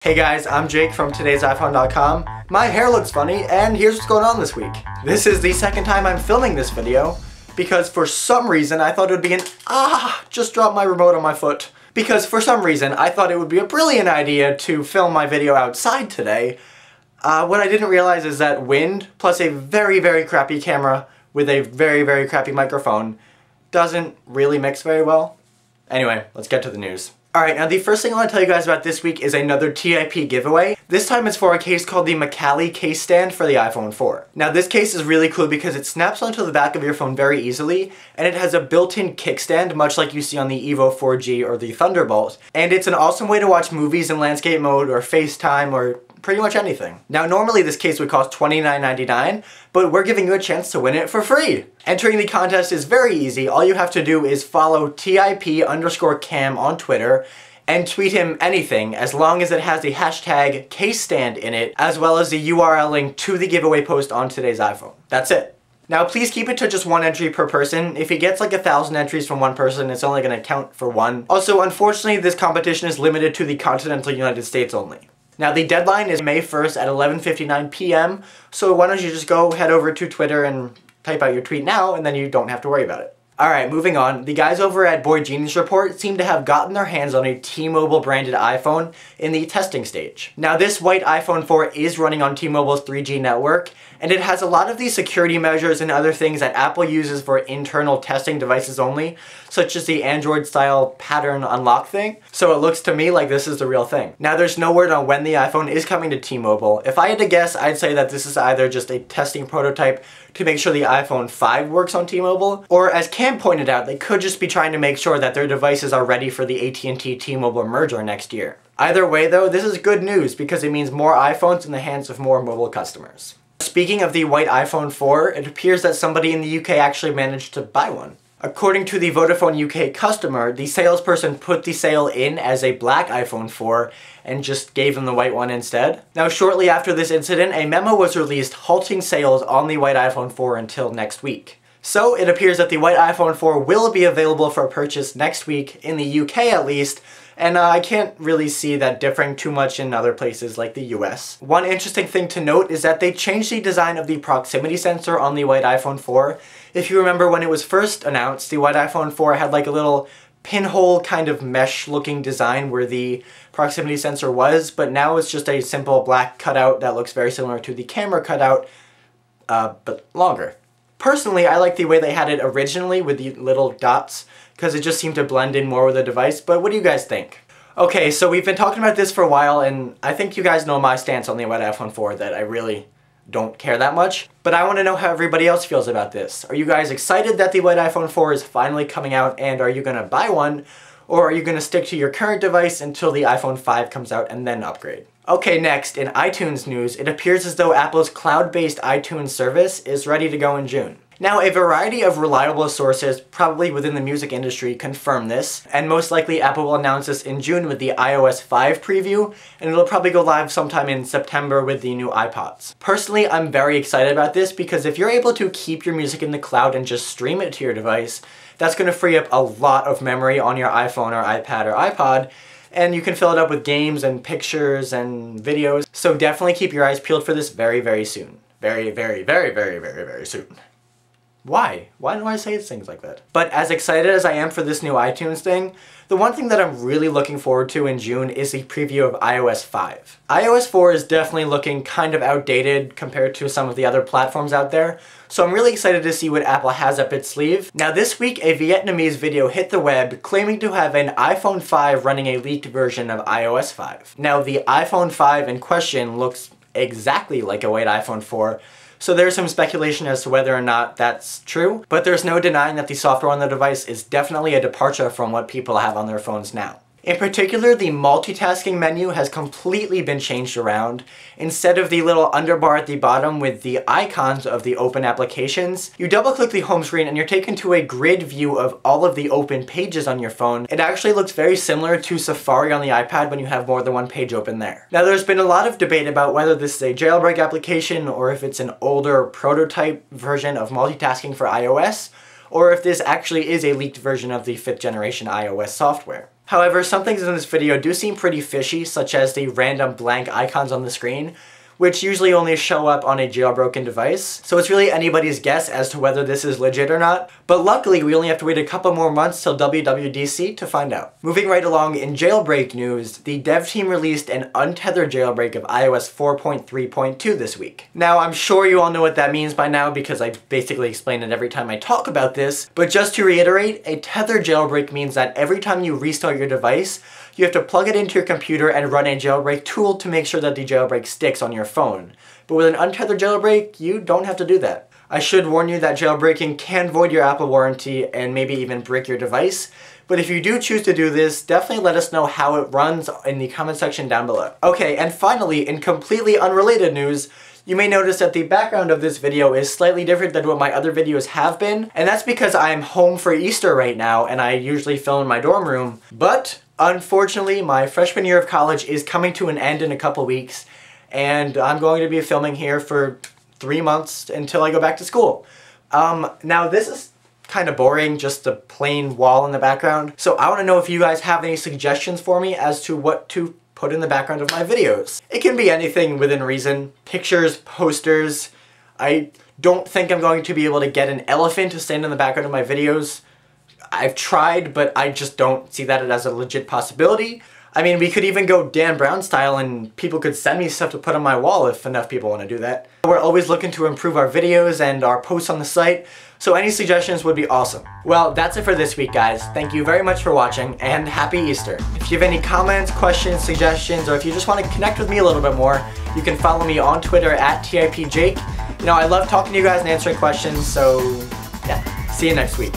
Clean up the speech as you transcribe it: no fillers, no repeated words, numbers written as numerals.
Hey guys, I'm Jake from TodaysiPhone.com. My hair looks funny, and here's what's going on this week. This is the second time I'm filming this video, because for some reason I thought it would be just dropped my remote on my foot. Because for some reason I thought it would be a brilliant idea to film my video outside today. What I didn't realize is that wind, plus a very, very crappy camera with a very, very crappy microphone, doesn't really mix very well. Anyway, let's get to the news. Alright, now the first thing I want to tell you guys about this week is another TIP giveaway. This time it's for a case called the Macaulay case stand for the iPhone 4. Now this case is really cool because it snaps onto the back of your phone very easily, and it has a built-in kickstand much like you see on the Evo 4G or the Thunderbolt. And it's an awesome way to watch movies in landscape mode or FaceTime or pretty much anything. Now normally this case would cost $29.99, but we're giving you a chance to win it for free. Entering the contest is very easy. All you have to do is follow TIP_cam on Twitter and tweet him anything as long as it has the hashtag case stand in it, as well as the URL link to the giveaway post on today's iPhone. That's it. Now please keep it to just one entry per person. If he gets like 1,000 entries from one person, it's only going to count for one. Also, unfortunately, this competition is limited to the continental United States only. Now the deadline is May 1st at 11:59 p.m. So why don't you just go head over to Twitter and type out your tweet now, and then you don't have to worry about it. Alright, moving on. The guys over at Boy Genius Report seem to have gotten their hands on a T-Mobile branded iPhone in the testing stage. Now this white iPhone 4 is running on T-Mobile's 3G network, and it has a lot of these security measures and other things that Apple uses for internal testing devices only, such as the Android-style pattern unlock thing. So it looks to me like this is the real thing. Now there's no word on when the iPhone is coming to T-Mobile. If I had to guess, I'd say that this is either just a testing prototype to make sure the iPhone 5 works on T-Mobile, or as Cam pointed out, they could just be trying to make sure that their devices are ready for the AT&T T-Mobile merger next year. Either way though, this is good news because it means more iPhones in the hands of more mobile customers. Speaking of the white iPhone 4, it appears that somebody in the UK actually managed to buy one. According to the Vodafone UK customer, the salesperson put the sale in as a black iPhone 4 and just gave him the white one instead. Now shortly after this incident, a memo was released halting sales on the white iPhone 4 until next week. So it appears that the white iPhone 4 will be available for purchase next week, in the UK at least, and I can't really see that differing too much in other places like the US. One interesting thing to note is that they changed the design of the proximity sensor on the white iPhone 4. If you remember when it was first announced, the white iPhone 4 had like a little pinhole kind of mesh looking design where the proximity sensor was, but now it's just a simple black cutout that looks very similar to the camera cutout, but longer. Personally, I like the way they had it originally with the little dots, because it just seemed to blend in more with the device, but what do you guys think? Okay, so we've been talking about this for a while, and I think you guys know my stance on the white iPhone 4, that I really don't care that much. But I want to know how everybody else feels about this. Are you guys excited that the white iPhone 4 is finally coming out, and are you going to buy one? Or are you going to stick to your current device until the iPhone 5 comes out and then upgrade? Okay, next, in iTunes news, it appears as though Apple's cloud-based iTunes service is ready to go in June. Now, a variety of reliable sources, probably within the music industry, confirm this, and most likely Apple will announce this in June with the iOS 5 preview, and it'll probably go live sometime in September with the new iPods. Personally, I'm very excited about this because if you're able to keep your music in the cloud and just stream it to your device, that's going to free up a lot of memory on your iPhone or iPad or iPod, and you can fill it up with games and pictures and videos. So definitely keep your eyes peeled for this very, very soon. Very, very, very, very, very, very soon. Why? Why do I say things like that? But as excited as I am for this new iTunes thing, the one thing that I'm really looking forward to in June is the preview of iOS 5. iOS 4 is definitely looking kind of outdated compared to some of the other platforms out there, so I'm really excited to see what Apple has up its sleeve. Now this week, a Vietnamese video hit the web claiming to have an iPhone 5 running a leaked version of iOS 5. Now the iPhone 5 in question looks exactly like a white iPhone 4, so there's some speculation as to whether or not that's true, but there's no denying that the software on the device is definitely a departure from what people have on their phones now. In particular, the multitasking menu has completely been changed around. Instead of the little underbar at the bottom with the icons of the open applications, you double-click the home screen and you're taken to a grid view of all of the open pages on your phone. It actually looks very similar to Safari on the iPad when you have more than one page open there. Now there's been a lot of debate about whether this is a jailbreak application or if it's an older prototype version of multitasking for iOS, or if this actually is a leaked version of the 5th generation iOS software. However, some things in this video do seem pretty fishy, such as the random blank icons on the screen, which usually only show up on a jailbroken device. So it's really anybody's guess as to whether this is legit or not. But luckily, we only have to wait a couple more months till WWDC to find out. Moving right along in jailbreak news, the dev team released an untethered jailbreak of iOS 4.3.2 this week. Now, I'm sure you all know what that means by now because I basically explain it every time I talk about this, but just to reiterate, a tethered jailbreak means that every time you restart your device, you have to plug it into your computer and run a jailbreak tool to make sure that the jailbreak sticks on your phone. But with an untethered jailbreak, you don't have to do that. I should warn you that jailbreaking can void your Apple warranty and maybe even break your device. But if you do choose to do this, definitely let us know how it runs in the comment section down below. Okay, and finally, in completely unrelated news, you may notice that the background of this video is slightly different than what my other videos have been, and that's because I'm home for Easter right now and I usually film in my dorm room. But unfortunately, my freshman year of college is coming to an end in a couple weeks, and I'm going to be filming here for 3 months until I go back to school. Now this is kind of boring, just a plain wall in the background, so I want to know if you guys have any suggestions for me as to what to put in the background of my videos. It can be anything within reason. Pictures, posters. I don't think I'm going to be able to get an elephant to stand in the background of my videos. I've tried, but I just don't see that as a legit possibility. I mean, we could even go Dan Brown style and people could send me stuff to put on my wall if enough people want to do that. We're always looking to improve our videos and our posts on the site, so any suggestions would be awesome. Well, that's it for this week, guys. Thank you very much for watching, and happy Easter. If you have any comments, questions, suggestions, or if you just want to connect with me a little bit more, you can follow me on Twitter at TIPJake. You know, I love talking to you guys and answering questions, so yeah, see you next week.